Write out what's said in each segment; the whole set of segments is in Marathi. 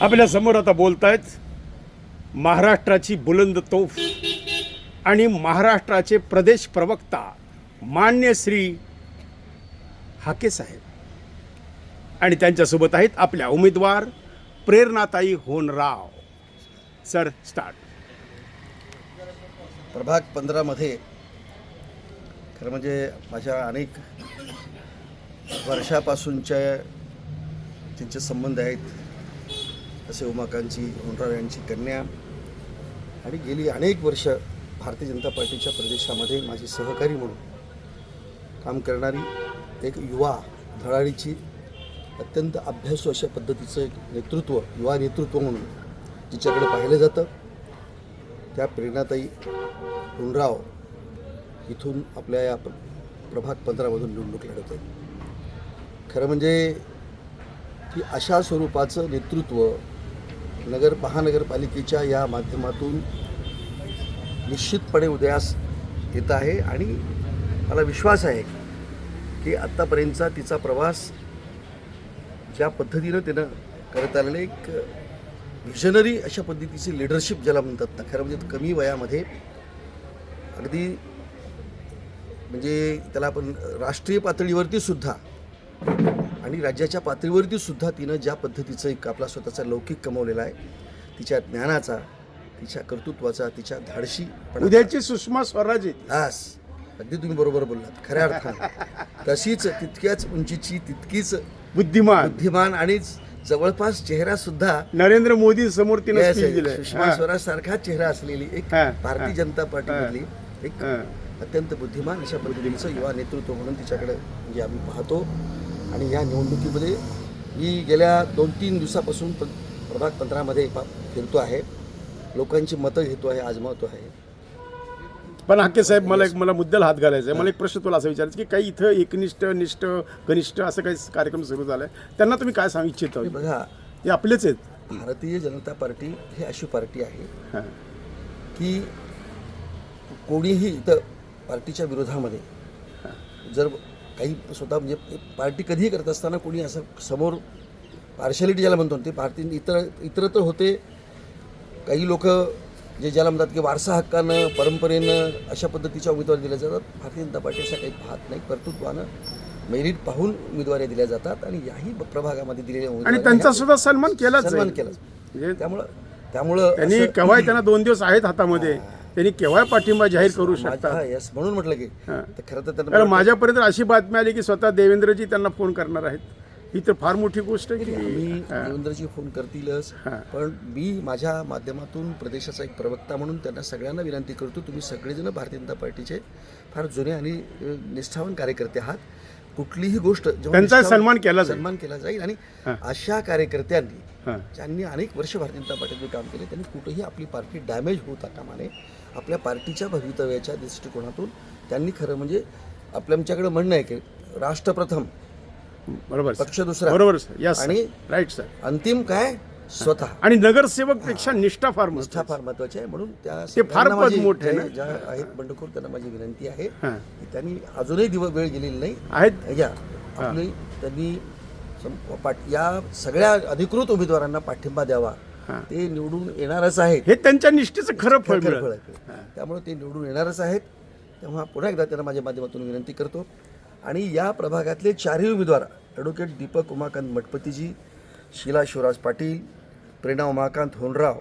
आपल्या समोर आता बोलतायत महाराष्ट्राची बुलंद तोफ आणि महाराष्ट्राचे प्रदेश प्रवक्ता मान्य श्री हाके साहेब आणि त्यांच्यासोबत आहेत आपल्या उमेदवार प्रेरणाताई होनराव. Sir start. प्रभाग 15 मध्ये खरं म्हणजे माझ्या अनेक वर्षापासूनच्या त्यांचे संबंध आहेत. असे उमाकांतजी होनराव यांची कन्या आणि गेली अनेक वर्ष भारतीय जनता पार्टीच्या प्रदेशामध्ये माझी सहकारी म्हणून काम करणारी एक युवा धडाडीची अत्यंत अभ्यासू अशा पद्धतीचं एक नेतृत्व, युवा नेतृत्व म्हणून जिच्याकडे पाहिलं जातं त्या प्रेरणाताई होनराव इथून आपल्या या प्रभाग 15मधून निवडणूक लढत आहेत. खरं म्हणजे की अशा स्वरूपाचं नेतृत्व महानगरपालिकेच्या या माध्यमातून निश्चितपणे उदयास येत आहे आणि मला विश्वास आहे की आत्तापर्यंतचा तिचा प्रवास ज्या पद्धतीनं तिनं करत आलेलं एक व्हिजनरी अशा पद्धतीची लिडरशिप ज्याला म्हणतात ना, खरं म्हणजे कमी वयामध्ये अगदी म्हणजे त्याला आपण राष्ट्रीय पातळीवरती सुद्धा आणि राज्याच्या पातळीवरती सुद्धा तिनं ज्या पद्धतीचं एक आपला स्वतःचा लौकिक कमवलेला आहे, तिच्या ज्ञानाचा, तिच्या कर्तृत्वाचा, तिच्या धाडशी उद्याची सुषमा स्वराज. हास अगदी तुम्ही बरोबर बोललात खऱ्या अर्थाने. तशीच तितक्याच उंचीची, तितकीच बुद्धिमान आणि जवळपास चेहरा सुद्धा नरेंद्र मोदी समोर तिने सुषमा स्वराज सारखा चेहरा असलेली एक भारतीय जनता पार्टीमधली एक अत्यंत बुद्धिमान अशा पद्धतीचं युवा नेतृत्व म्हणून तिच्याकडे म्हणजे आम्ही पाहतो. आणि या निवडणुकीमध्ये मी गेल्या 2-3 दिवसापासून प्रभाग 15मध्ये फिरतो आहे, लोकांची मतं घेतो आहे, आजमावतो आहे. पण हाके साहेब, मला मुद्द्याला हात घालायचा आहे. मला एक प्रश्न तुला असं विचारायचं की काही इथं एकनिष्ठ, निष्ठ, घनिष्ठ असं काही कार्यक्रम सुरू झाला आहे, त्यांना तुम्ही काय सांगू इच्छिता? बघा, ते आपलेच आहेत. भारतीय जनता पार्टी ही अशी पार्टी आहे की कोणीही इथं पार्टीच्या विरोधामध्ये जर काही स्वतः म्हणजे पार्टी कधीही करत असताना कोणी असं समोर पार्शॅलिटी ज्याला म्हणतो ते पार्टी इतरत्र होते. काही लोक जे ज्याला म्हणतात की वारसा हक्कानं, परंपरेनं अशा पद्धतीच्या उमेदवारी दिल्या जातात. भारतीय जनता पार्टीचा काही पाहत नाही, कर्तृत्वानं मेरिट पाहून उमेदवारी दिल्या जातात आणि याही प्रभागामध्ये दिलेल्या आणि त्यांचा सुद्धा सन्मान केला. त्यामुळं त्यांनी केव्हा त्यांना 2 दिवस आहेत हातामध्ये, त्यांनी केव्हा पाठिंबा जाहीर करू शकतात. यस, म्हणून म्हटलं की खरं तर त्यांना माझ्यापर्यंत अशी बातमी आली की स्वतः देवेंद्रजी त्यांना फोन करणार आहेत. ही तर फार मोठी गोष्ट आहे की आम्ही देवेंद्रजी फोन करतीलच. पण मी माझ्या माध्यमातून प्रदेशाचा एक प्रवक्ता म्हणून त्यांना सगळ्यांना विनंती करतो, तुम्ही सगळेजण भारतीय जनता पार्टीचे फार जुने आणि निष्ठावान कार्यकर्ते आहात. कुठलीही गोष्ट त्यांचा सन्मान केला जाईल आणि अशा कार्यकर्त्यांनी ज्यांनी अनेक वर्ष भारतीय जनता पार्टीमध्ये काम केले त्यांनी कुठेही आपली पार्टी डॅमेज होता कामा नये. आपल्या पार्टीच्या भवितव्याच्या दृष्टिकोनातून त्यांनी खरं म्हणजे आमच्याकडे म्हणणं आहे की राष्ट्र प्रथम, बरोबर, पक्ष दुसरा, बरोबर आणि राईट सर, अंतिम काय स्वतः. आणि नगरसेवक पेक्षा निष्ठा फार महत्वाची आहे. म्हणून त्या फार मोठे ज्या आहेत बंडखोर त्यांना माझी विनंती आहे की त्यांनी अजूनही वेळ गेलेली नाही आहेत या आपली त्यांनी या सगळ्या अधिकृत उमेदवारांना पाठिंबा द्यावा. ते निवडून येणारच आहेत, हे त्यांच्या निष्ठेचं खरं फळ त्यामुळे ते निवडून येणारच आहेत. तेव्हा पुन्हा एकदा त्यांना माझ्या माध्यमातून विनंती करतो. आणि या प्रभागातले 4ही उमेदवार ॲडव्होकेट दीपक उमाकांत मठपतीजी, शीला शिवराज पाटील, प्रेरणा उमाकांत होनराव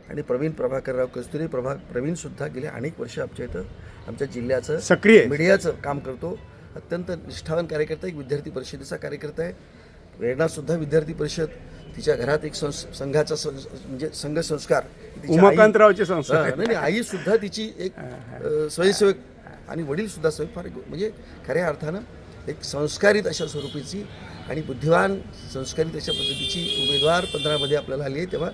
आणि प्रवीण प्रभाकरराव कस्तुरे. प्रवीणसुद्धा गेले अनेक वर्ष आमच्या इथं आमच्या जिल्ह्याचं सक्रिय मीडियाचं काम करतो. अत्यंत निष्ठावान कार्यकर्ता, एक विद्यार्थी परिषदेचा कार्यकर्ता आहे. प्रेरणासुद्धा विद्यार्थी परिषद, तिच्या घरात एक संघाचा म्हणजे संघ संस्कार, उमाकांतरावचे संस्कार नाही, आईसुद्धा तिची एक स्वयंसेवक आणि वडीलसुद्धा फार म्हणजे खऱ्या अर्थानं एक संस्कारित अशा स्वरूपाची आणि बुद्धिवान संस्कारित अशा पद्धतीची उमेदवार 15मध्ये आपल्याला आली आहे. तेव्हा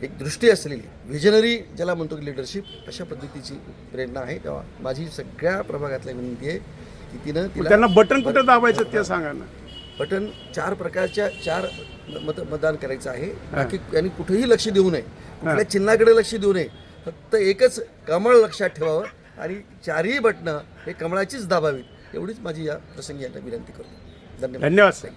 एक दृष्टी असलेली व्हिजनरी ज्याला म्हणतो की लिडरशिप अशा पद्धतीची प्रेरणा आहे. तेव्हा माझी सगळ्या प्रभागातल्या विनंती आहे की तिनं त्यांना बटन कुठं दाबायचं ते सांगा ना. बटन 4 प्रकारच्या 4 मतदान करायचं आहे. बाकी यांनी कुठेही लक्ष देऊ नये, कुठल्या चिन्हाकडे लक्ष देऊ नये. फक्त एकच कमळ लक्षात ठेवावं आणि 4ही बटणं हे कमळाचीच दाबावीत, एवढीच माझी या प्रसंगी यांना विनंती करतो. धन्यवाद. धन्यवाद साहेब.